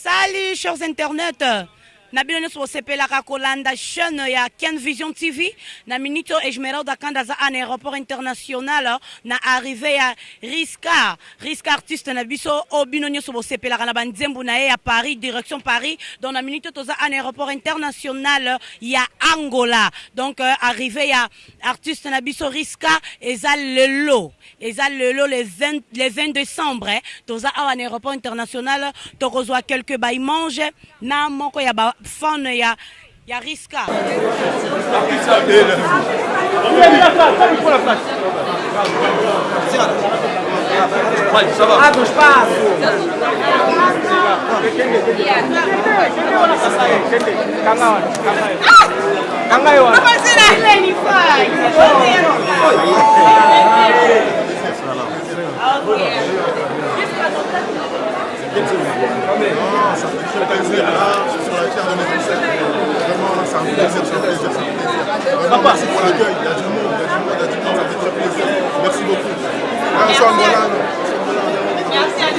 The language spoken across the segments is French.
Salut chers internautes. Nabino so sepela ka kolanda chaîne ya Ken Vision TV na minito Esmeralda Kandaza à aéroport international na arrivé à Risca artiste na biso obino nyo so sepela kana banzembu na ya Paris direction Paris dans na minito toza à aéroport international ya Angola donc arrivé à artiste na biso Risca eza lelo les 20 décembre toza à aéroport international to kozwa quelques bails mange na moko ya ba fan ya Risca. Ça va. Ah, je passe. Ça fait plaisir là, sur la terre de mes ancêtres. Vraiment, c'est un plaisir, c'est un plaisir, c'est un plaisir. Vraiment, merci pour l'accueil. Il y a du monde, ça fait très plaisir. Merci beaucoup. Merci Angola. Merci à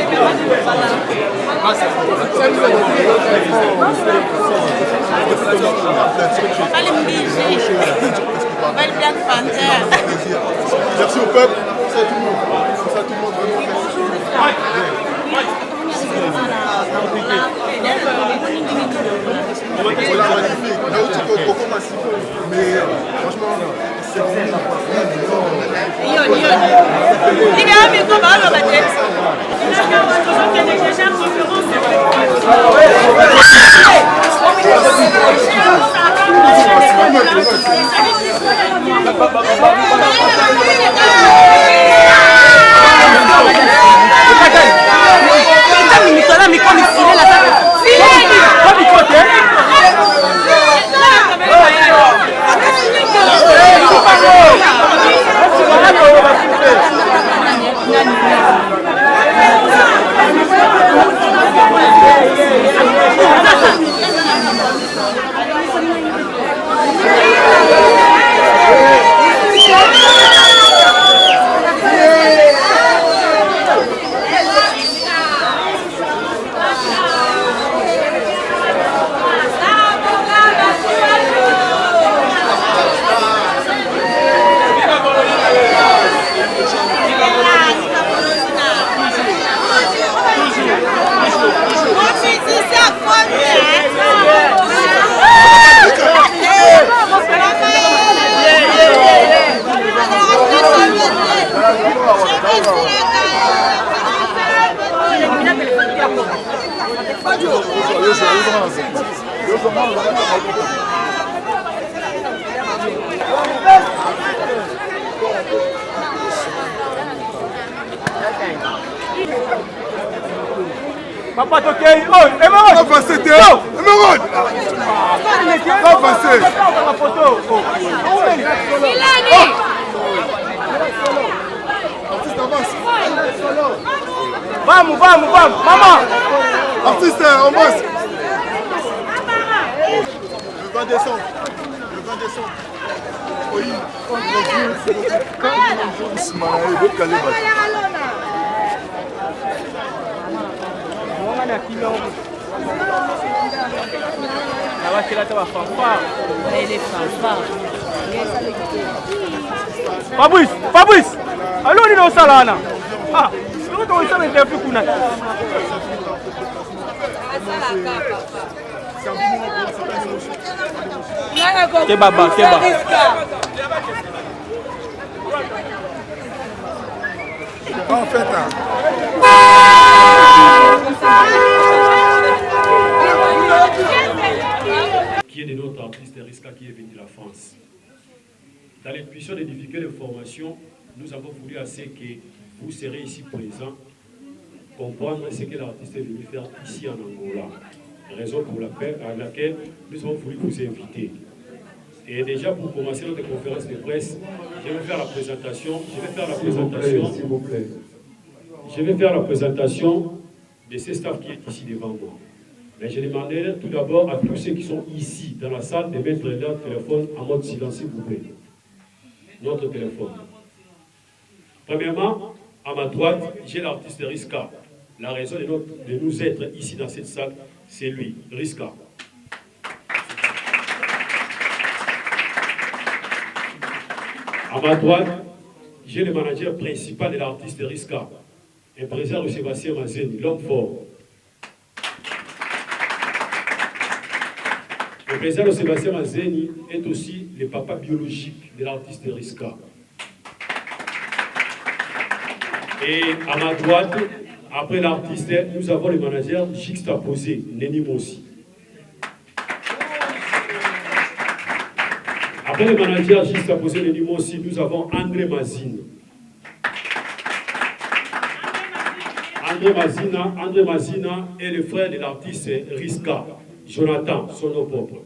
merci au peuple, c'est à tout le monde. C'est à tout le monde. Voilà, magnifique. Là où tu peux beaucoup massif. Mais franchement, c'est vraiment. Papa Tokei, oh, Emerald! Va passer, Théo! Emerald! Va passer! La photo! Artiste, avance! Vamos, vamos, vamos! Maman! Artiste, avance! Le 20 décembre. Le 20 décembre. Oui. Fabrice! Allô, ni no salana. Ah, tu dois saber que tu kuna. Kebaba. En fait, qui est de notre artiste Risca qui est venu de la France. Dans l'intuition des difficultés de formation, nous avons voulu assez que vous serez ici présents, comprendre ce que l'artiste est venu faire ici en Angola. Raison pour laquelle nous avons voulu vous inviter. Et déjà pour commencer notre conférence de presse, je vais faire la présentation. S'il vous plaît. Je vais faire la présentation de ce staff qui est ici devant moi. Mais je demanderai tout d'abord à tous ceux qui sont ici dans la salle de mettre leur téléphone en mode silence, s'il vous plaît. Notre téléphone. Premièrement, à ma droite, j'ai l'artiste Risca. La raison de nous être ici dans cette salle, c'est lui, Riska. À ma droite, j'ai le manager principal de l'artiste Riska, le président de Sébastien Mazeni, l'homme fort. Le président de Sébastien Mazeni est aussi le papa biologique de l'artiste Riska. Et à ma droite, après l'artiste, nous avons le manager juxtaposé, Neni Mossi. Après le manager juxtaposé, Neni Mossi, nous avons André Mazina. André Mazina est le frère de l'artiste Riska, Jonathan, son nom propre.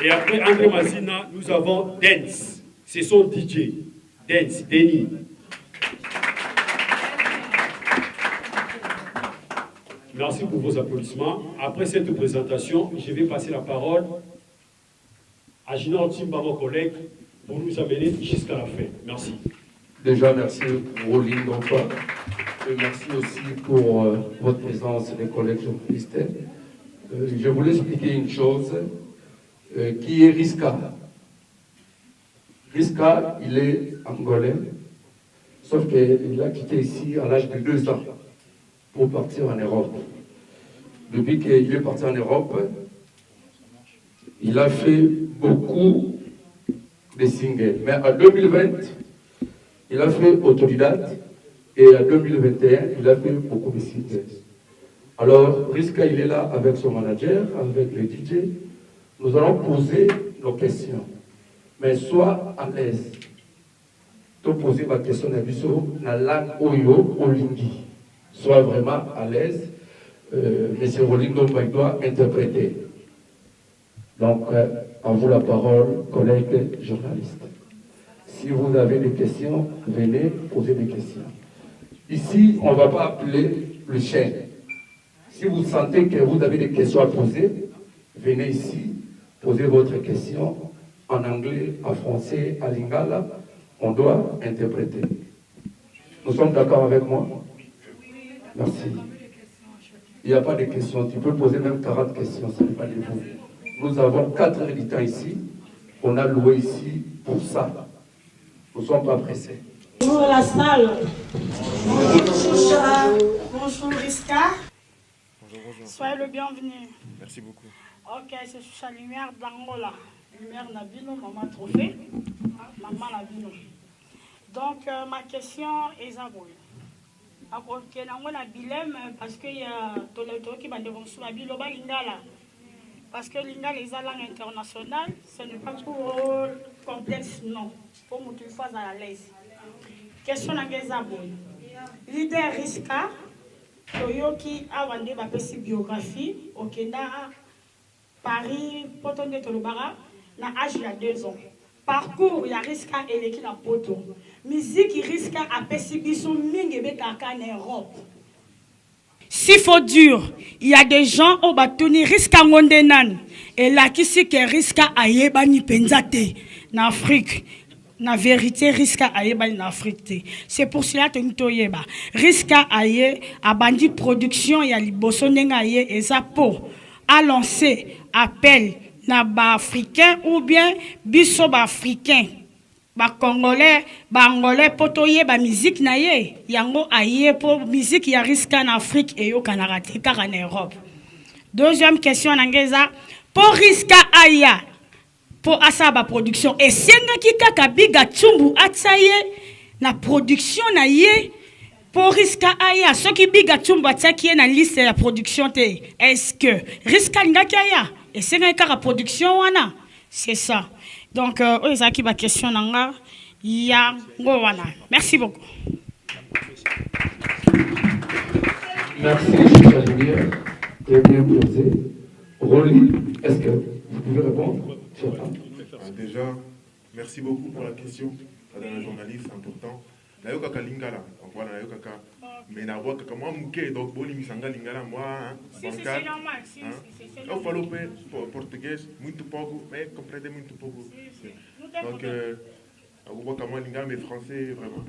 Et après André Mazina, nous avons Dance, c'est son DJ. Dance, Denis. Merci pour vos applaudissements. Après cette présentation, je vais passer la parole à Ginor Timba, mon collègue, pour nous amener jusqu'à la fin. Merci. Déjà, merci Roline Dompa. Et merci aussi pour votre présence, les collègues journalistes. Je voulais expliquer une chose qui est Riska. Riska, il est angolais, sauf qu'il a quitté ici à l'âge de 2 ans pour partir en Europe. Depuis qu'il est parti en Europe, il a fait beaucoup de singles. Mais en 2020, il a fait autodidacte et en 2021, il a fait beaucoup de singles. Alors, Riska, il est là avec son manager, avec le DJ. Nous allons poser nos questions. Mais sois à l'aise. Tu poser ma question dans la langue Oyo, Olingi. Sois vraiment à l'aise. Monsieur Rolindo doit interpréter. Donc, à vous la parole, collègues journalistes. Si vous avez des questions, venez poser des questions. Ici, on ne va pas appeler le chien. Si vous sentez que vous avez des questions à poser, venez ici, posez votre question en anglais, en français, en lingala. On doit interpréter. Nous sommes d'accord avec moi? Merci. Il n'y a pas de questions. Tu peux poser même 40 questions, ça n'est pas de vous. Nous avons 4 heures de temps ici. On a loué ici pour ça. Nous ne sommes pas pressés. Bonjour la salle. Bonjour Riska. Bonjour. Soyez le bienvenu. Merci beaucoup. Ok, c'est sur la lumière d'Angola. Lumière Nabino, maman trophée. Maman Nabino. Donc, ma question est Zaboui. Ok, na bilem parce que y a tout le qui va devoir sur la biloba lingala. Parce que lingala est la langue internationale, ce n'est pas trop complexe, non. Pour que tu fasses à l'aise. Question à Zaboui. Leader Riska, Toyoki a vendu ma petite biographie au Kenya, Paris, Poton de Tolobara, na âge il y a 2 ans. Parcours, il y a Riska et l'équipe à Poto. Musique, il risque à Pessibiso, Mingebe Kaka en Europe. S'il faut dur, il y a des gens au Batouni, Riska Ngondenan. Et là, qui c'est qui risque à Yebani Penzate, en Afrique. Na vérité, Riska Ayebani en Afrique. C'est pour cela que nous toyeba. Riska Aye, a bandi production, il y a Libosonenga Aye et Zapo, a lancé appel. Na ba africain ou bien biso ba africain ba congolais ba angolais potoye ba musique na ye yango aye pour musique ya Riska en Afrique et yo kanarate car en Europe. Deuxième question nangeza pour Riska aya pour asaba production et senga ki kaka biga chumbu atsaye na production na ye pour Riska aya ce qui biga chumbu atsaye na liste ya production te est-ce que Riska ngaki aya et c'est une production, c'est ça. Donc, c'est qui ma question. Merci beaucoup. Merci, chère lumière. Très bien posé. Rolly, est-ce que vous pouvez répondre? Déjà, merci beaucoup pour la question. Madame la journaliste, c'est important. Nayoka Kalingala, donc voilà, Nayoka. Mais Nayoka, moi, Mouké, donc Boli Misanga Lingala, moi, c'est normal. Eu falo português muito pouco, mais compreendo muito pouco. Donc, eu vou mais français, vraiment.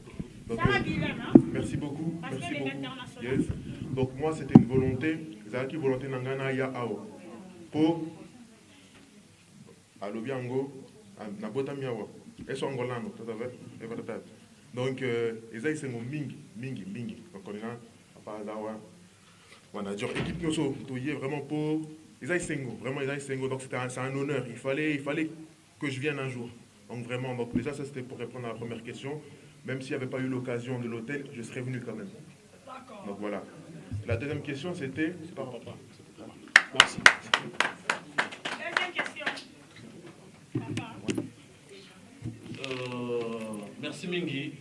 Donc, Ça va bien, hein? merci beaucoup. Parce Merci qu'elle est beaucoup. internationale. Yes. Donc moi, c'était une volonté. Zaki volonté nangana ya awa. Pour alobiango na bota miawa. Eso angolano, tout à fait. Donc ezai sengo mingi. Donc on est là pas dawa. Voilà, genre équipe noso toyé vraiment pour ezai sengo, vraiment ezai sengo. Donc c'est un honneur. Il fallait que je vienne un jour. Donc vraiment, donc déjà ça c'était pour répondre à la première question. Même s'il n'y avait pas eu l'occasion de l'hôtel, je serais venu quand même. Donc voilà. La deuxième question c'était... Merci. Deuxième question. Merci Mingi.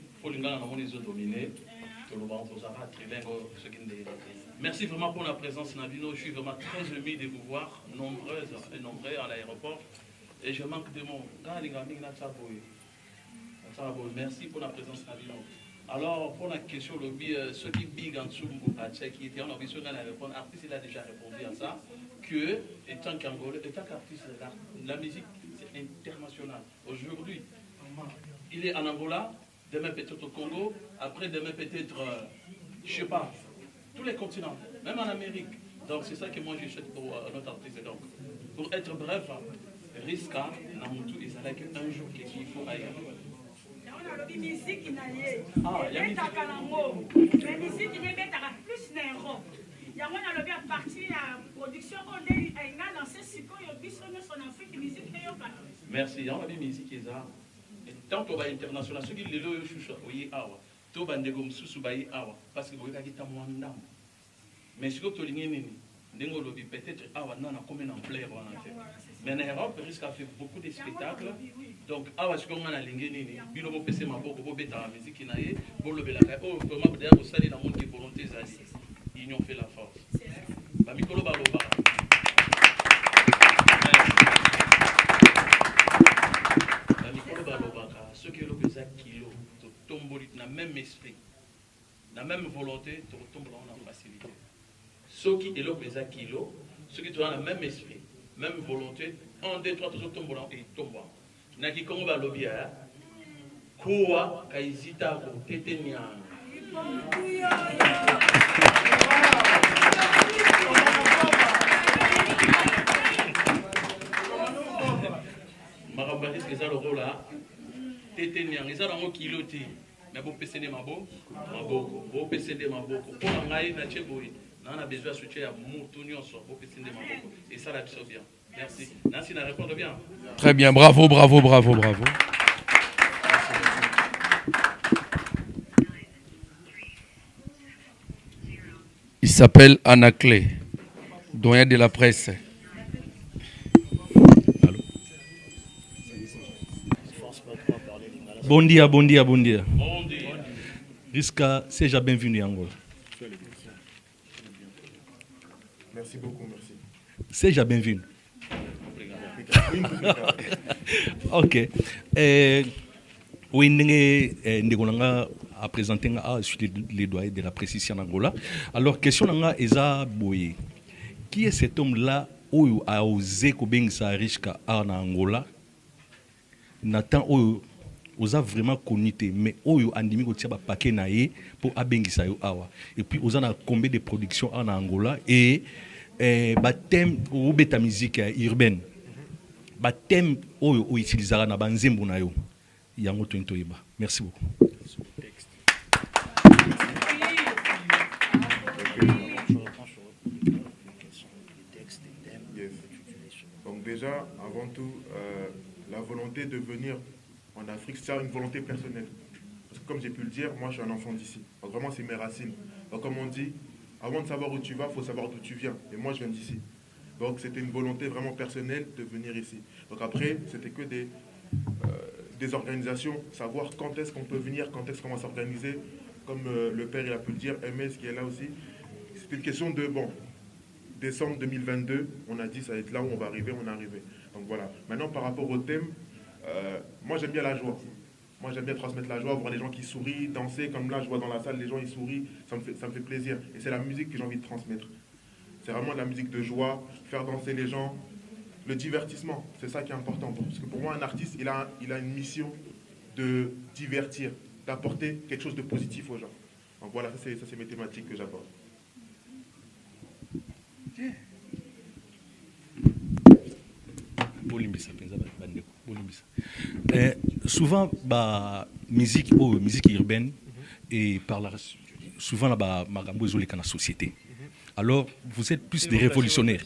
Merci vraiment pour la présence Nabino. Je suis vraiment très ému de vous voir nombreuses et nombreux à l'aéroport. Et je manque de mots. Merci pour la présence Nabino. Alors, pour la question, ce qui big en dessous, qui était en ambition de répondre, l'artiste il a déjà répondu à ça, que, étant qu'artiste, la musique, c'est international. Aujourd'hui, il est en Angola, demain peut-être au Congo, après demain peut-être, je ne sais pas, tous les continents, même en Amérique. Donc c'est ça que moi je souhaite pour notre artiste. Donc, pour être bref, Riska, Namutu, il s'allait qu'un jour qu'il faut ailleurs. La musique qui n'a lié. Ah, il y a musique. La musique qui n'est pas plus en Europe. Il y a une partie de production on a lancé ce qu'on a vu sur son Afrique musique. Merci. Il y a une musique qui est là. Tant qu'on va international, ceux qui les loyaux chouchou, oui, awa. Tout le monde sous bayi awa. Parce que vous avez dit moins d'âme. Mais si vous avez dit peut-être awa non a combien d'ampleur on a fait. Mais en Europe, risque à faire beaucoup de spectacles. Donc awa si on a l'ingénie, bilo bo pese maboko bo beta la musique na ye, bo le belaka. Oh vraiment d'ailleurs au sali na monde qui volonté zali. Union fait la force. Ba mikolo ba loba. Ceux qui ont besoin de kilo, la même esprit, la même volonté, tu retombes en facilité. Ceux qui ont besoin de kilo, ceux qui ont le même esprit, même volonté, un, deux, trois, toujours tombent et tombent. Naki Kongo va lobby à Koua, Kaizita, Tetenia. Marabatis, que ça le rôle là. Teteniang, ils ont un kilo de mais vous PCD Mabo, vous PCD Mabo, pour un gaï, n'a pas besoin de soutien à Moutounion, vous PCD Mabo. Et ça, là, bien. Merci. Nancy, n'a répondu bien. Très bien, bravo. Il s'appelle Anaclé, doyen de la presse. Bon dia. Riska, seja bienvenue en Angola. Merci beaucoup, merci. Seja bienvenue. Ok. Oui, nous a présenté les doyens de la précision en Angola. Alors, question est boye. Qui est cet homme-là où a osé sa Riska en Angola? Nathan oza vraiment connu mais oyo andimi ko tia ba paquet na ye pour abengisa yo awa et puis oza na combien de production en Angola et ba thème o beta musique urbaine ba thème oyo o utilisera na banzembo na yo yango to yeba. Merci beaucoup. Yes. Donc déjà avant tout la volonté de venir en Afrique, c'est une volonté personnelle. Parce que comme j'ai pu le dire, moi je suis un enfant d'ici. Donc vraiment c'est mes racines. Donc comme on dit, avant de savoir où tu vas, il faut savoir d'où tu viens. Et moi je viens d'ici. Donc c'était une volonté vraiment personnelle de venir ici. Donc après, c'était que des organisations, savoir quand est-ce qu'on peut venir, quand est-ce qu'on va s'organiser. Comme le père il a pu le dire, MS qui est là aussi. C'était une question de, décembre 2022, on a dit ça va être là où on va arriver, on est arrivé. Donc voilà. Maintenant par rapport au thème, moi j'aime bien la joie. Moi j'aime bien transmettre la joie, voir les gens qui sourient, danser. Comme là je vois dans la salle les gens ils sourient, ça me fait plaisir. Et c'est la musique que j'ai envie de transmettre. C'est vraiment de la musique de joie, faire danser les gens, le divertissement, c'est ça qui est important. Parce que pour moi un artiste il a une mission de divertir. d'apporter quelque chose de positif aux gens. Donc voilà, ça c'est mes thématiques que j'aborde. Souvent, musique urbaine et par la souvent là-bas, dans la société. Alors, vous êtes plus des révolutionnaires.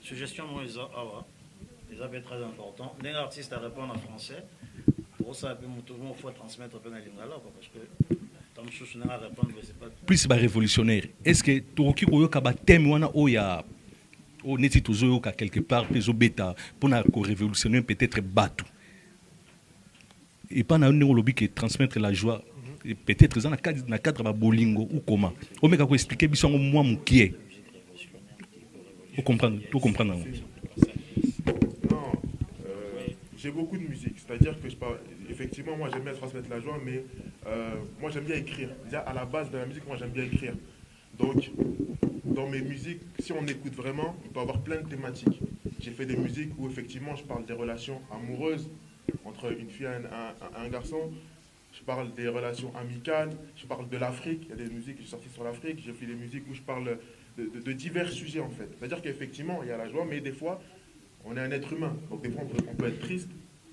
Suggestion, moi, les appels très important. Les artistes à répondre en français, pour ça, il faut transmettre un peu dans les lingala, parce que tant que je suis à répondre, c'est pas. Plus révolutionnaire. Est-ce que tu as un thème où il y a quelque part, bêta pour révolutionner peut-être Batou. Et pas dans lobby qui transmettre la joie. Peut-être dans le cadre de bolingo ou comment. On peut expliquer bien moi mon qui est. Vous comprenez? Non, j'ai beaucoup de musique. C'est-à-dire que effectivement, moi j'aime bien transmettre la joie, mais moi j'aime bien écrire. Déjà à la base de la musique, moi j'aime bien écrire. Donc, dans mes musiques, si on écoute vraiment, il peut y avoir plein de thématiques. J'ai fait des musiques où effectivement je parle des relations amoureuses entre une fille et un garçon. Je parle des relations amicales, je parle de l'Afrique. Il y a des musiques que j'ai sorties sur l'Afrique. J'ai fait des musiques où je parle de divers sujets en fait. C'est-à-dire qu'effectivement, il y a la joie, mais des fois, on est un être humain. Donc des fois, on peut être triste,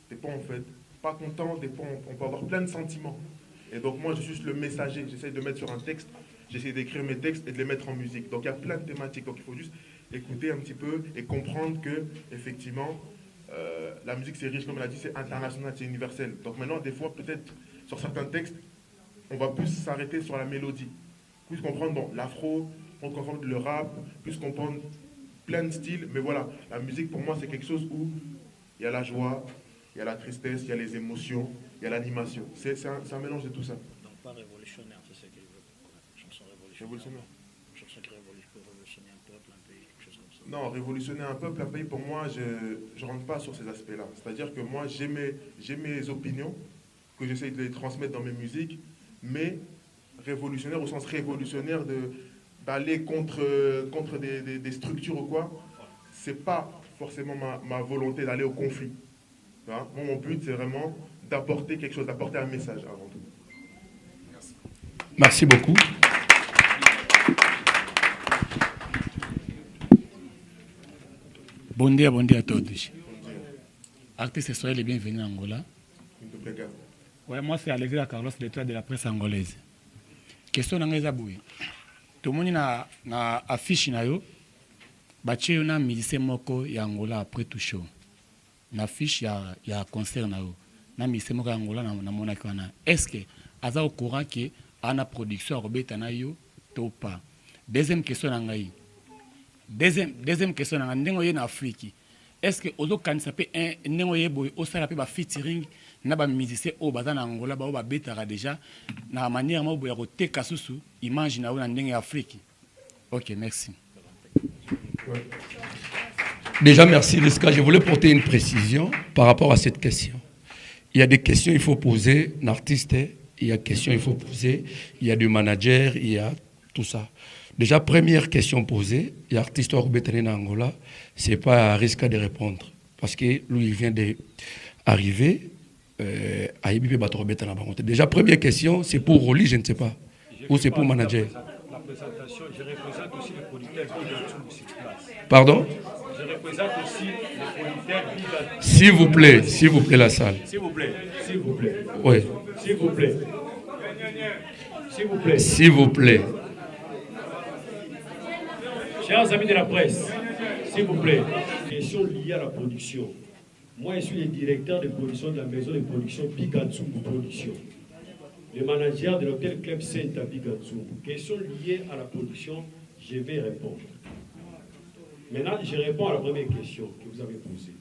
des fois, on peut être pas content, des fois, on peut avoir plein de sentiments. Et donc moi, je suis juste le messager. J'essaie de mettre sur un texte, j'essaie d'écrire mes textes et de les mettre en musique. Donc il y a plein de thématiques. Donc il faut juste écouter un petit peu et comprendre que, effectivement, la musique c'est riche, comme elle a dit, c'est international, c'est universel. Donc maintenant, des fois, peut-être, sur certains textes, on va plus s'arrêter sur la mélodie. Plus comprendre l'afro, plus comprendre le rap, plus comprendre plein de styles. Mais voilà, la musique pour moi c'est quelque chose où il y a la joie, il y a la tristesse, il y a les émotions, il y a l'animation. C'est un mélange de tout ça. Donc pas révolutionnaire, c'est ce qu'il veut. Chanson révolutionnaire. Chanson qui révolutionner un peuple, un pays, quelque chose comme ça. Non, révolutionner un peuple, un pays, pour moi, je ne rentre pas sur ces aspects-là. C'est-à-dire que moi, j'ai mes opinions, que j'essaie de les transmettre dans mes musiques, mais révolutionnaire au sens révolutionnaire d'aller contre des structures ou quoi, c'est pas forcément ma volonté d'aller au conflit. Hein? Moi, mon but, c'est vraiment d'apporter quelque chose, d'apporter un message avant tout. Merci. Merci beaucoup. Bon dia à tous. Artistes, soyez les bienvenus en Angola. Ouais, moi c'est Alexis Carlos, l'étoile de la presse angolaise. Question d'Angeza Bouy. Tout le monde na affiche na yo. Bachi yo na musicien moko ya Angola après tout show. Na affiche ya concert na yo. Na musicien moko ya Angola na mona kana. Est-ce que aza au courant que ana production robeta na yo to pas? Deuxième question ngai. Deuxième question ngai ndengo ye na Afrique. Est-ce que ozo kanisa pe ndengo ye boy osala pe ba featuring na ba musicien o baza na Angola ba betara déjà na manière mo boya koteka susu image na na ndenge ya Afrique. OK, merci. Ouais. Déjà merci Riska, je voulais porter une précision par rapport à cette question. Il y a des questions il faut poser l'artiste, il y a des questions il faut poser, il y a du manager, il y a tout ça. Déjà première question posée, il y a artiste Orbetane en Angola, c'est pas à risque de répondre parce que lui il vient d'arriver à Ibibe Batorobetana. Déjà première question, c'est pour Rolly, je ne sais pas, ou c'est pour manager. La présentation, je représente aussi le producteur Bigatou sur place. Pardon? Je représente aussi le producteur Bigatou. S'il vous plaît la salle. S'il vous plaît. Oui. S'il vous plaît. S'il vous plaît. Chers amis de la presse, s'il vous plaît, question liée à la production. Moi, je suis le directeur de production de la maison de production Bigatou Production. Le manager de l'hôtel Club Saint à Bigatou. Question liée à la production, je vais répondre. Maintenant, je réponds à la première question que vous avez posée.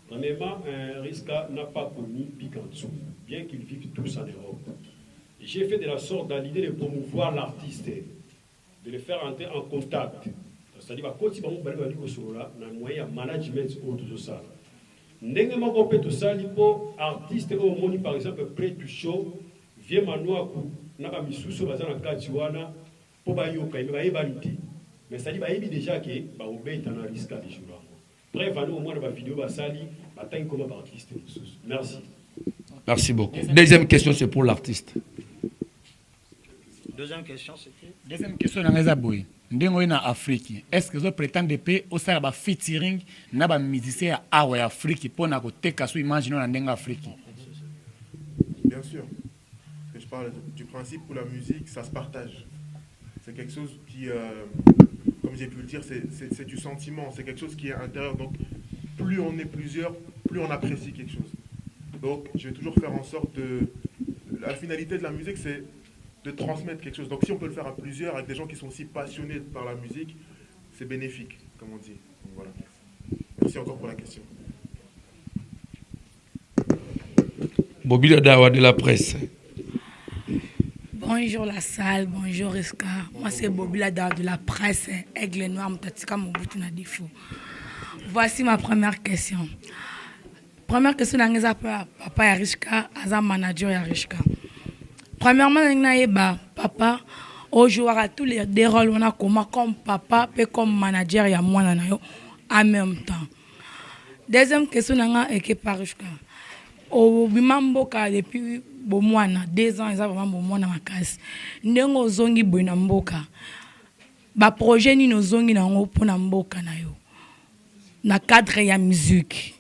Premièrement, Riska n'a pas connu Bigatou, bien qu'ils vivent tous en Europe. J'ai fait de la sorte dans l'idée de promouvoir l'artiste, de le faire entrer en contact. C'est-à-dire, quand il va y moyen management ou tout ça. Ndenge moko pe tout ça, lipo artiste au monde par exemple près du show, vient manoa ku na ba misusu bazana kati wana po ba yoka ba yebanti. Mais ça dit ba yebi déjà que ba obeta na risque de jour. Bref, nous au moins ba vidéo ba sali, ba tangi comme artiste. Merci. Merci beaucoup. Deuxième question, c'est pour l'artiste. Deuxième question, c'était. Deuxième question, Nangazaboui. Ndengo na Afrique. Est-ce que vous prétendez payer au sein de featuring na ba musicien à Afrique pour na côté kasu imagine na ndenga Afrique? Bien sûr. Je parle du principe où la musique, ça se partage. C'est quelque chose qui, comme j'ai pu le dire, c'est du sentiment. C'est quelque chose qui est intérieur. Donc, plus on est plusieurs, plus on apprécie quelque chose. Donc, je vais toujours faire en sorte de... La finalité de la musique, c'est de transmettre quelque chose. Donc, si on peut le faire à plusieurs, avec des gens qui sont aussi passionnés par la musique, c'est bénéfique, comme on dit. Donc, voilà. Merci encore pour la question. Bobila Dawa de la presse. Bonjour la salle, bonjour Riska. Moi c'est Bobila Dawa de la presse, Aigle Noir, Mutatika Mobutu Nadifo. Voici ma première question. Première question, papa Yarishka, Aza manager Yarishka. Premièrement, papa, aujourd'hui, à tous les rôles, on a comme papa et comme manager, il y a moi en même temps. Deuxième question, est que Yarishka. Au Bimamboka, depuis 2 ans, ils ont vraiment bon na makasi. Ndengo zongi boina mboka. Ba projet ni no zongi na ngo pona mboka na yo. Na cadre ya musique.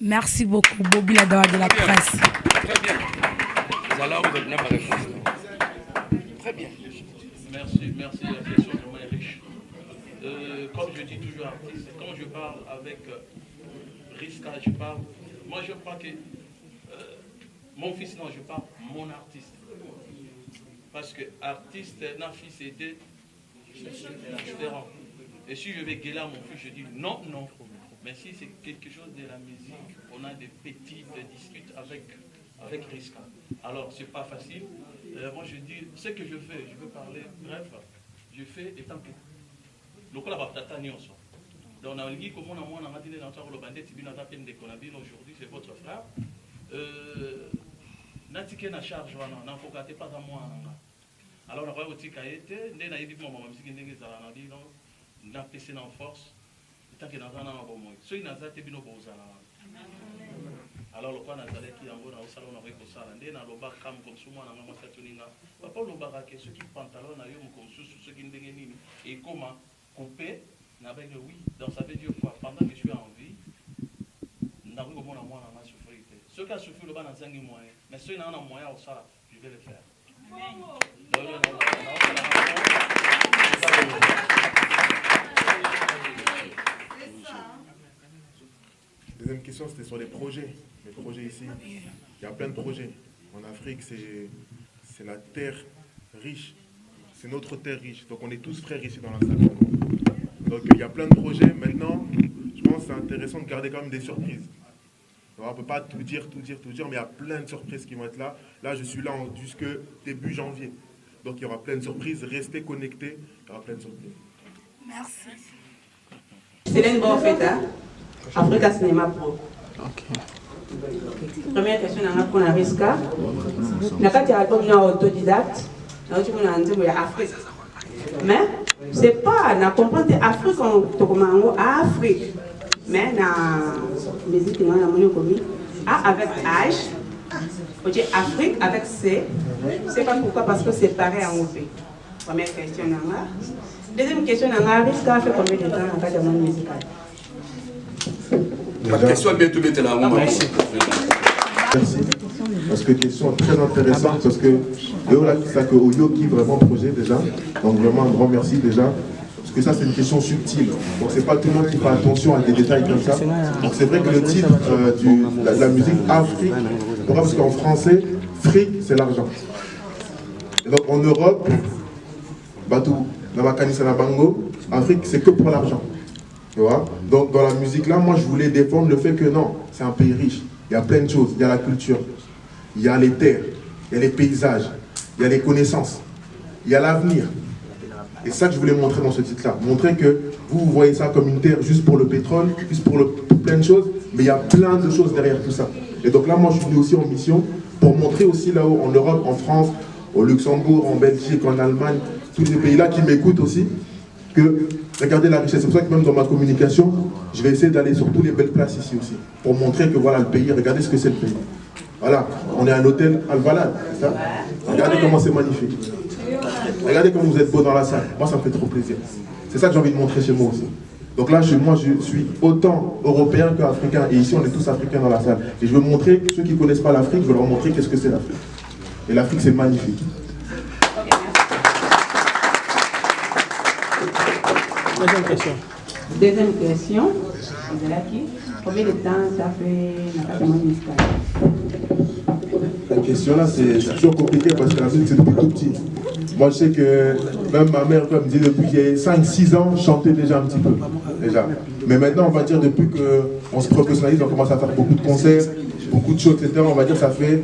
Merci beaucoup, Bobila Dawa de la presse. Très bien. Alors, vous avez ma réponse. Très bien. Merci, la question vraiment est riche. Comme je dis toujours artiste, quand je parle avec Riska, je parle. Moi, je crois que mon fils, non, je parle mon artiste. Parce que artiste, n'a fils aidé, différent. Et si je vais gueuler à mon fils, je dis non. Mais si c'est quelque chose de la musique, on a des petites disputes avec Riska. Alors, c'est pas facile. Moi, je dis, ce que je fais, je veux parler, bref, je fais étant que. Donc, on a tata nyonso. Donc, on a dit comment on a dit dans le bandit, aujourd'hui, c'est votre frère. Natike na charge wana na fokate pas à moi nanga. Alors, on a dit qu'il était, on a dit que ma musique est dans PC en force. Tant que dans un an, ceux qui n'ont pas été bien au alors, le point d'arrêt qui est en salon avec le salon, on a le bac comme souvent dans la Satuninga. Papa, le bac, ceux qui pantalon, comme ceux qui n'ont et comment couper, n'avec oui. Donc, ça veut dire quoi? Pendant que je suis en vie, n'a pas comment moi dans ma souffrance. Ceux qui ont souffert le bas dans un moyen, mais ceux qui n'ont pas moyen au salon, je vais le faire. Deuxième question, c'était sur les projets. Les projets ici, il y a plein de projets. En Afrique, c'est la terre riche. C'est notre terre riche. Donc on est tous frères ici dans la salle. Donc il y a plein de projets. Maintenant, je pense que c'est intéressant de garder quand même des surprises. Alors, on ne peut pas tout dire, mais il y a plein de surprises qui vont être là. Là, je suis là jusque début janvier. Donc il y aura plein de surprises. Restez connectés, il y aura plein de surprises. Merci. Céline Bonfeta, Africa Cinéma Pro. Première question, on a Riska. Nakati album na autodidacte, na tu mona nzembo ya Afrique. Mais c'est pas na comprendre Afrique en tokomango Afrique. Mais na musique na moni komi A avec H. OK, Afrique avec C. C'est pas pourquoi parce que c'est pareil en OP. Première question nanga. Deuxième question nanga, Riska a fait combien de temps dans le monde musical? Ma question est bientôt là. Merci. Merci. Parce que question très intéressante, parce que ça que Oyo qui vraiment projet déjà. Donc vraiment un grand merci déjà. Parce que ça c'est une question subtile. Donc c'est pas tout le monde qui fait attention à des détails comme ça. Donc c'est vrai que le titre de la musique Afrique, pourquoi? Parce qu'en français, fric c'est l'argent. Et donc en Europe, Batou, Namakani Sanabango, Afrique c'est que pour l'argent. Tu vois? Donc dans la musique là, moi je voulais défendre le fait que non, c'est un pays riche. Il y a plein de choses, il y a la culture, il y a les terres, il y a les paysages, il y a les connaissances, il y a l'avenir. Et ça que je voulais montrer dans ce titre-là. Montrer que vous voyez ça comme une terre juste pour le pétrole, juste pour plein de choses, mais il y a plein de choses derrière tout ça. Et donc là, moi je suis venu aussi en mission pour montrer aussi là-haut, en Europe, en France, au Luxembourg, en Belgique, en Allemagne, tous ces pays-là qui m'écoutent aussi, que regardez la richesse. C'est pour ça que même dans ma communication, je vais essayer d'aller sur toutes les belles places ici aussi, pour montrer que voilà le pays, regardez ce que c'est le pays. Voilà, on est à l'hôtel Alvalade, c'est ça? Regardez comment c'est magnifique. Regardez comme vous êtes beau dans la salle. Moi, ça me fait trop plaisir. C'est ça que j'ai envie de montrer chez moi aussi. Donc là, moi, je suis autant européen qu'africain. Et ici, on est tous africains dans la salle. Et je veux montrer, ceux qui ne connaissent pas l'Afrique, je veux leur montrer qu'est-ce que c'est l'Afrique. Et l'Afrique, c'est magnifique. Deuxième question. Deuxième question. Combien de temps ça fait dans la musique? La question là, c'est toujours compliqué parce que la musique, c'est depuis tout petit. Moi, je sais que même ma mère, comme me dit, depuis j'ai 5-6 ans, je chantais déjà un petit peu. Déjà. Mais maintenant, on va dire, depuis qu'on se professionnalise, on commence à faire beaucoup de concerts, beaucoup de choses, etc. On va dire que ça fait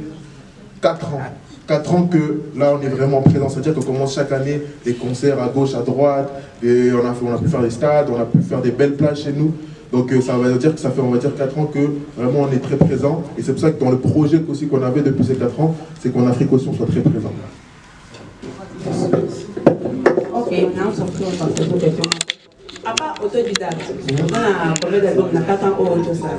4 ans. 4 ans que là, on est vraiment présent. C'est-à-dire qu'on commence chaque année des concerts à gauche, à droite. Et on a pu faire des stades, on a pu faire des belles plages chez nous. Donc ça veut dire que ça fait, on va dire, 4 ans que vraiment on est très présent. Et c'est pour ça que dans le projet aussi qu'on avait depuis ces 4 ans, c'est qu'en Afrique aussi on soit très présent. Ok, maintenant on se retrouve dans cette question. À part autodidacte, on a combien d'albums? On a 4 ans au ça.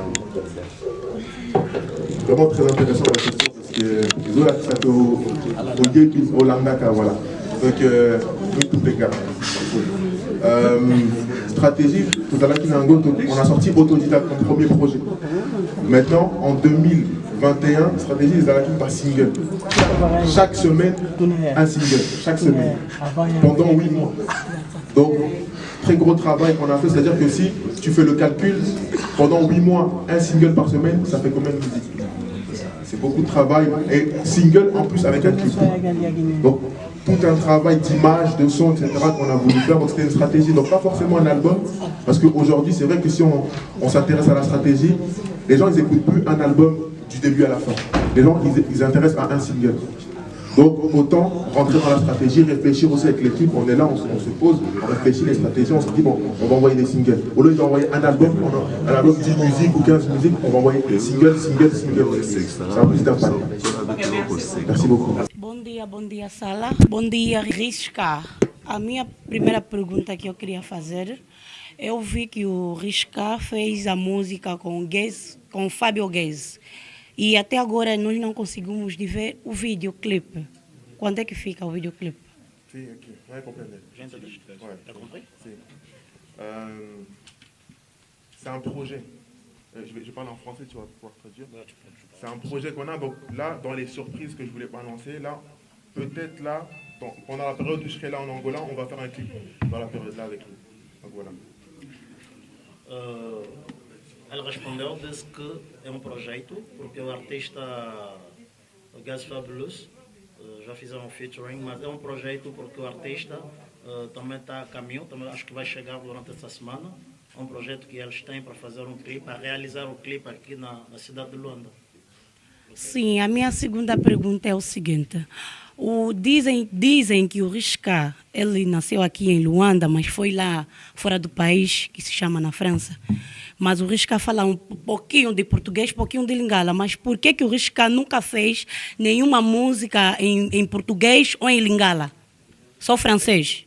Vraiment très intéressant la question parce que ils ont accès au début, au Langaka, voilà. Donc, oui, tous les gars. Stratégie, tout à l'heure, on a sorti Autodidacte comme premier projet. Maintenant, en 2021, stratégie, ils ont par single. Chaque semaine, un single. Chaque semaine. Pendant 8 mois. Donc, très gros travail qu'on a fait, c'est-à-dire que si tu fais le calcul, pendant 8 mois, un single par semaine, ça fait combien de musique? C'est beaucoup de travail. Et single en plus avec un clip. Donc, tout un travail d'image, de son, etc. qu'on a voulu faire. Donc c'était une stratégie, donc pas forcément un album. Parce qu'aujourd'hui, c'est vrai que si on s'intéresse à la stratégie, les gens, ils n'écoutent plus un album du début à la fin. Les gens, ils s'intéressent à un single. Donc autant rentrer dans la stratégie, réfléchir aussi avec l'équipe. On est là, on se pose, on réfléchit les stratégies, on se dit bon, on va envoyer des singles. Au lieu d'envoyer un album 10 musiques ou 15 musiques, on va envoyer single. Ça a plus d'impact. Merci beaucoup. Bom dia Sala. Bom dia Risca. A minha primeira pergunta que eu queria fazer, eu vi que o Risca fez a música com Fábio Guez. E até agora nós não conseguimos ver o videoclipe. Quando é que fica o videoclipe? Sim, aqui. Vai compreender. T'as compris? C'est un projet. Je parle en français, tu vas pouvoir traduire. C'est un projet qu'on a. Donc là, dans les surprises que je voulais pas annoncer, là, peut-être là, pendant la période où je serai là en Angola, on va faire un clip dans la période là avec lui. Donc voilà. Ela respondeu, disse que é projeto, porque o artista Gaz Fabulous já fizeram um featuring, mas é projeto porque o artista também está a caminho, também acho que vai chegar durante essa semana. É projeto que eles têm para fazer clipe, para realizar o clipe aqui na cidade de Luanda. Sim, a minha segunda pergunta é o seguinte. Dizem que o Risca, ele nasceu aqui em Luanda, mas foi lá fora do país, que se chama na França. Mas o Risca fala um pouquinho de português, um pouquinho de lingala. Mas por que o Risca nunca fez nenhuma música em português ou em lingala? Só francês?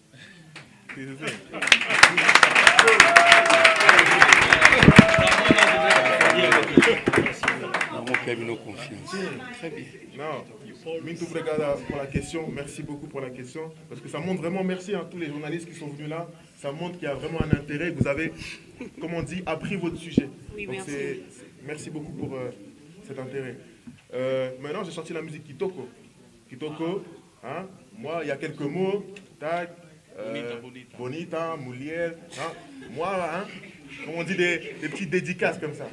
Très bien. Non, muito obrigado pour la question. Merci beaucoup pour la question. Parce que ça montre vraiment, merci à tous les journalistes qui sont venus là. Ça montre qu'il y a vraiment un intérêt. Vous avez, comme on dit, appris votre sujet. Oui, donc merci. Merci beaucoup pour cet intérêt. Maintenant, j'ai sorti la musique Kitoko. Kitoko, hein, moi, il y a quelques mots. Tac, bonita, moulière. Hein, moi, hein, comme on dit, des petites dédicaces comme ça.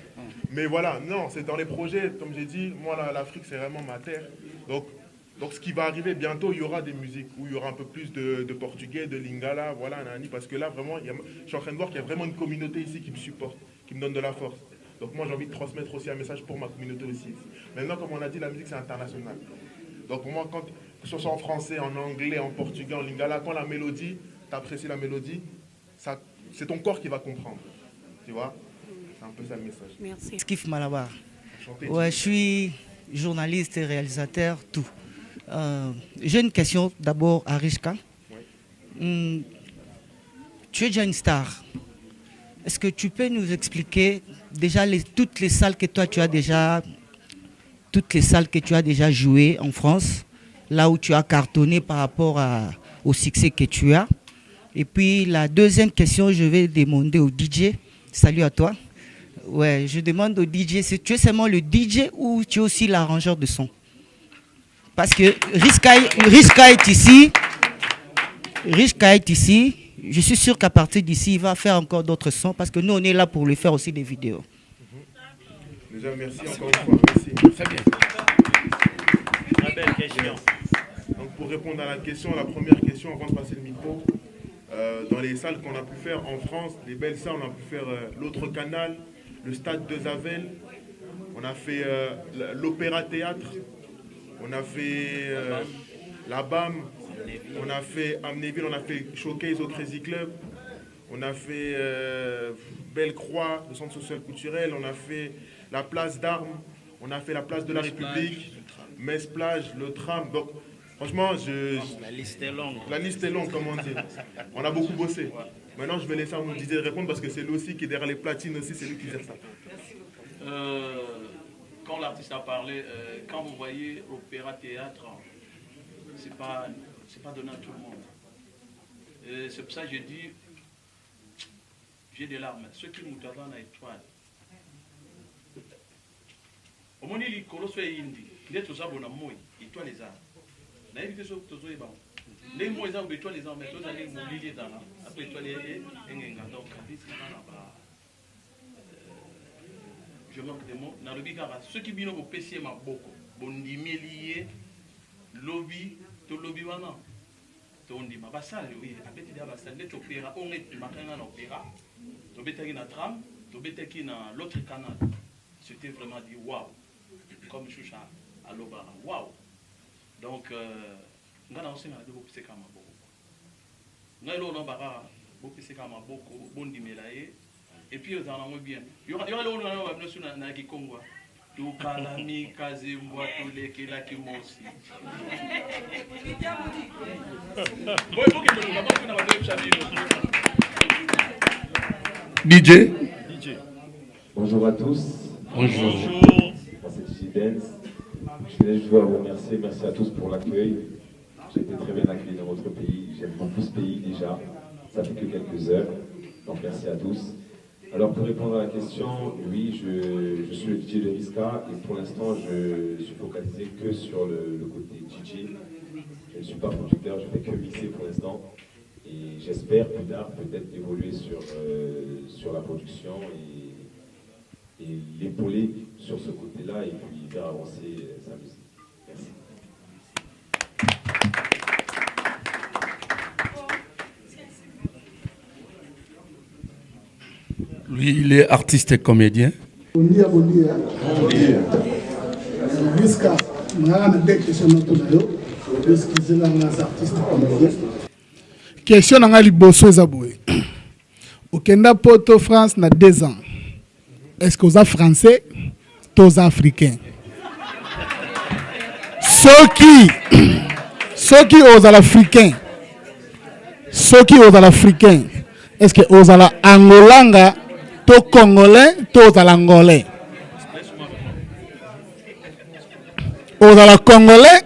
Mais voilà, non, c'est dans les projets, comme j'ai dit, moi l'Afrique c'est vraiment ma terre. Donc ce qui va arriver bientôt, il y aura des musiques où il y aura un peu plus de portugais, de lingala, voilà, nani, parce que là vraiment, je suis en train de voir qu'il y a vraiment une communauté ici qui me supporte, qui me donne de la force. Donc moi j'ai envie de transmettre aussi un message pour ma communauté aussi. Maintenant, comme on a dit, la musique c'est international. Donc pour moi, que ce soit en français, en anglais, en portugais, en lingala, quand la mélodie, tu apprécies la mélodie, c'est ton corps qui va comprendre, tu vois. C'est un peu ça le message. Merci. Skif Malabar. Ouais, je suis journaliste et réalisateur, tout. J'ai une question d'abord à Risca. Tu es déjà une star. Est-ce que tu peux nous expliquer déjà toutes les salles que toi tu as déjà toutes les salles que tu as déjà jouées en France, là où tu as cartonné par rapport au succès que tu as. Et puis la deuxième question, je vais demander au DJ. Salut à toi. Ouais, je demande au DJ, tu es seulement le DJ ou tu es aussi l'arrangeur de son? Parce que Riska est ici. Riska est ici. Je suis sûr qu'à partir d'ici, il va faire encore d'autres sons parce que nous, on est là pour lui faire aussi des vidéos. Déjà, merci encore une fois. Merci. Très bien. Très belle question. Donc, pour répondre à la question, la première question, avant de passer le micro, dans les salles qu'on a pu faire en France, les belles salles, on a pu faire l'autre canal, le stade de Zavel, on a fait l'Opéra Théâtre, on a fait la BAM, on a fait Amnéville, on a fait Showcase au Crazy Club, on a fait Belle-Croix, le centre social culturel, on a fait la place d'Armes, on a fait la place de la République, Metz Plage, le tram. Donc, franchement, la liste est longue. La liste est longue, comme on dit. On a beaucoup bossé. Maintenant, je vais laisser à mon DJ répondre parce que c'est lui aussi qui est derrière les platines aussi, c'est lui qui gère ça. Quand l'artiste a parlé, quand vous voyez opéra-théâtre, c'est pas donné à tout le monde. C'est pour ça que je dis, j'ai des larmes. Ceux qui nous donnent à étoile. Au moins, il y a des indi. Il y a des gens qui ont des étoiles. Il y a des gens qui ont des étoiles. Les mots ils ont des étoiles, mais tous les mots ils sont là. Après étoiles, donc je manque de mots. Dans le bigara, ceux qui viennent au PC ma beaucoup, bondi milliers, lobby, tout lobby wana, tout on dit ma bassale, oui, après tu dis à bassale, net opéra, on est matin en opéra, tu bêtes qui na tram, tu bêtes qui na l'autre canal. C'était vraiment dit waouh, comme Choucha à l'Obara, waouh. Donc nga na aussi na de beaucoup c'est comme beaucoup. Nga lo na bara beaucoup c'est comme beaucoup, bondi melaye. Et puis ils en ont bien. Il y aura le nom sur na Kikongo. Tout kalami kazimwa tous les qui là qui aussi. DJ. Bonjour à tous. Bonjour. C'est DJ Dance. Je voulais juste vous remercier. Merci à tous pour l'accueil. J'ai été très bien accueilli dans votre pays. J'aime beaucoup ce pays déjà. Ça fait que quelques heures. Donc merci à tous. Alors pour répondre à la question, oui, je suis le DJ de Riska et pour l'instant je suis focalisé que sur le côté DJ. Je ne suis pas producteur, je fais que mixer pour l'instant et j'espère plus tard peut-être évoluer sur la production et l'épauler sur ce côté-là et puis faire avancer sa musique. Merci. Lui, il est artiste et comédien. Question dans Liboso Zaboué. Au Kenya, Porto, France, na 2 ans. Est-ce que vous êtes français, tous africains? Ceux qui osent l'africain, est-ce que vous êtes angolanga? To congolais, to angolais. Ozala congolais,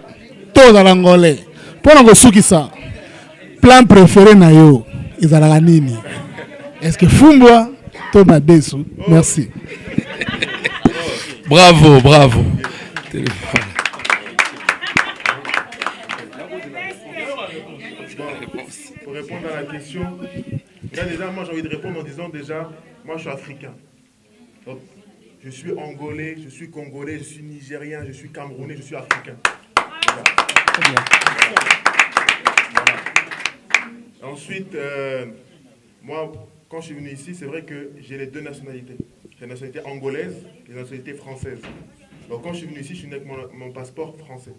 to angolais. Pour nous souki ça. Plan préféré na yo, izala nini? Est-ce que Fumbwa to Madesu? Merci. Bravo. Pour répondre à la question, là déjà moi j'ai envie de répondre en disant déjà moi je suis africain. Donc, je suis angolais, je suis congolais, je suis nigérien, je suis camerounais, je suis africain. Voilà. Ensuite, moi quand je suis venu ici, c'est vrai que j'ai les 2 nationalités. J'ai la nationalité angolaise et la nationalité française. Donc quand je suis venu ici, je suis venu avec mon passeport français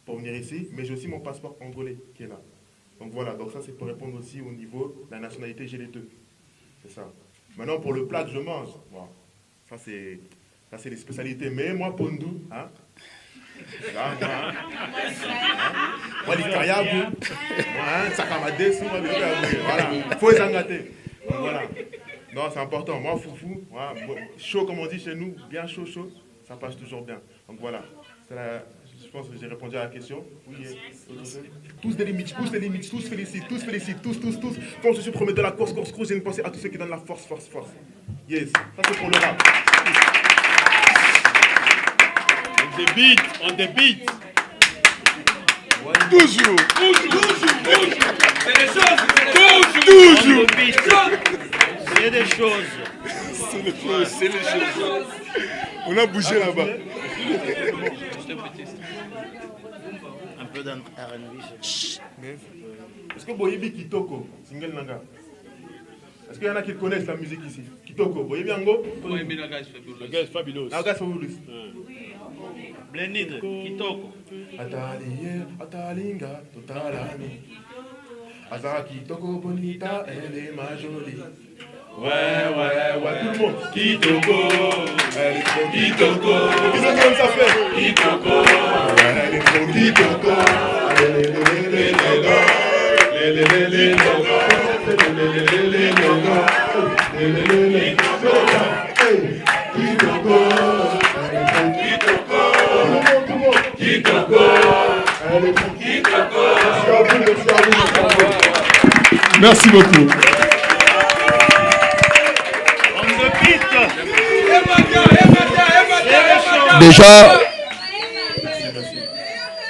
pour venir ici, mais j'ai aussi mon passeport angolais qui est là. Donc voilà, donc ça c'est pour répondre aussi au niveau de la nationalité, j'ai les 2. C'est ça. Maintenant pour le plat que je mange, bon, ça c'est les spécialités. Mais moi Pondou, hein, moi l'Ikayabu, moi Sakamade, voilà, faut les engater. Donc voilà. Non, c'est important. Moi, foufou, chaud comme on dit chez nous, bien chaud, ça passe toujours bien. Donc voilà. Je pense que j'ai répondu à la question. Oui, tous des limites, tous les limites, tous félicitent, tous. Quand je suis premier de la course, j'ai une pensée à tous ceux qui donnent la force. Yes, ça c'est pour le rap. On débite. Toujours. C'est des choses. Toujours. C'est des choses. On a bougé là-bas. Un peu d'un R&B. Est-ce que Boyebi Kitoko, single Nanga? Est-ce qu'il y en a qui connaissent la musique ici? Kitoko, Boyebi Ango? Boyebi Nanga is fabulous. Le gars est fabuleux. Le gars est fabuleux. Blended, Kitoko. Atalinga, totalani. Azara Kitoko bonita, elle est ma jolie. Ouais, tout le monde. Kitoko, elle est trop Kitoko. Qu'est-ce que ça fait? Kitoko, elle est trop Kitoko. Merci beaucoup.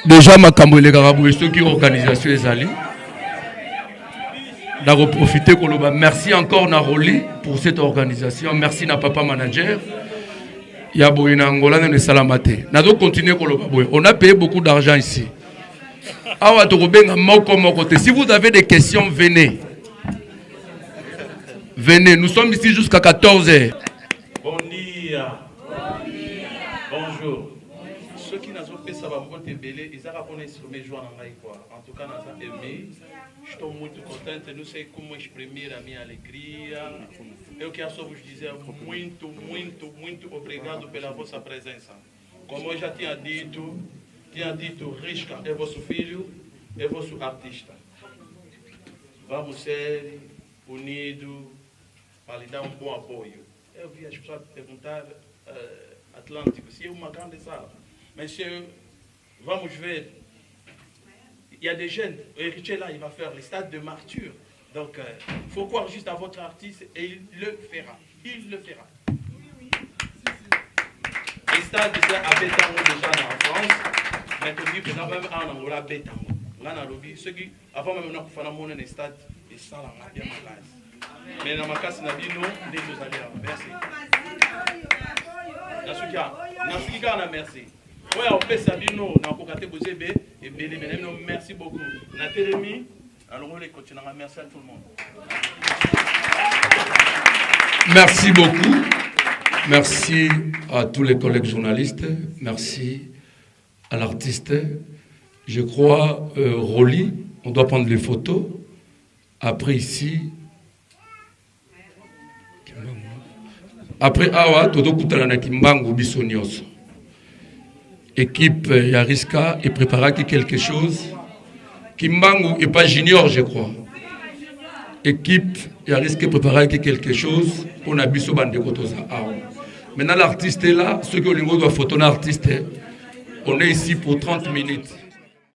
Déjà makambo elekaka boye soki organisation ezali na profiter koloba merci encore na Roli pour cette organisation, merci na papa manager ya boye na Angola ne salamate na do continuer koloba boye. On a payé beaucoup d'argent ici. Awa to kobenga moko te. Si vous avez des questions, venez, nous sommes ici jusqu'à 14h. Bon dia. Bonjour. Ceux qui n'ont pas fait ça, ils ont mes joies en tout cas, nous avons aimé. Je suis muito contente, não sei como exprimir a minha alegria. Eu quero só vos dizer muito obrigado pela vossa presença. Como eu já tinha dito, Risca é vosso filho, é vosso artista. Vamos ser unidos para lhe dar um bom apoio. Eu vi as pessoas perguntar Atlântico, se é uma grande sala. Mas vamos ver. Il y a des jeunes, Héritier là, il va faire les stades de martyrs. Donc, il faut croire juste à votre artiste et il le fera. Les stades, c'est à Bétango déjà en France. Mais comme il faut même en Angola, à Bétango. Là, dans le lobby, ceux qui, avant même, on a fait les stades, et ça, là, on a bien malade. Mais dans ma cas, c'est nous allons. Merci. Merci. Oui, on fait ça, nous, on a cocaté Bozébé, et merci beaucoup. Natérémi, alors on les continue. Merci à tout le monde. Merci beaucoup. Merci à tous les collègues journalistes. Merci à l'artiste. Je crois, Roli, on doit prendre les photos. Après, ici. Après, Awa, Todo Kutalana Kimbangu Bissonios. Équipe Yariska est préparée quelque chose. Kimbangu n'est pas junior, je crois. Équipe Yariska est préparée quelque chose. On a Bisso Bandekotoza. Maintenant, l'artiste est là. Ceux qui ont le mot de photo, l'artiste, on est ici pour 30 minutes.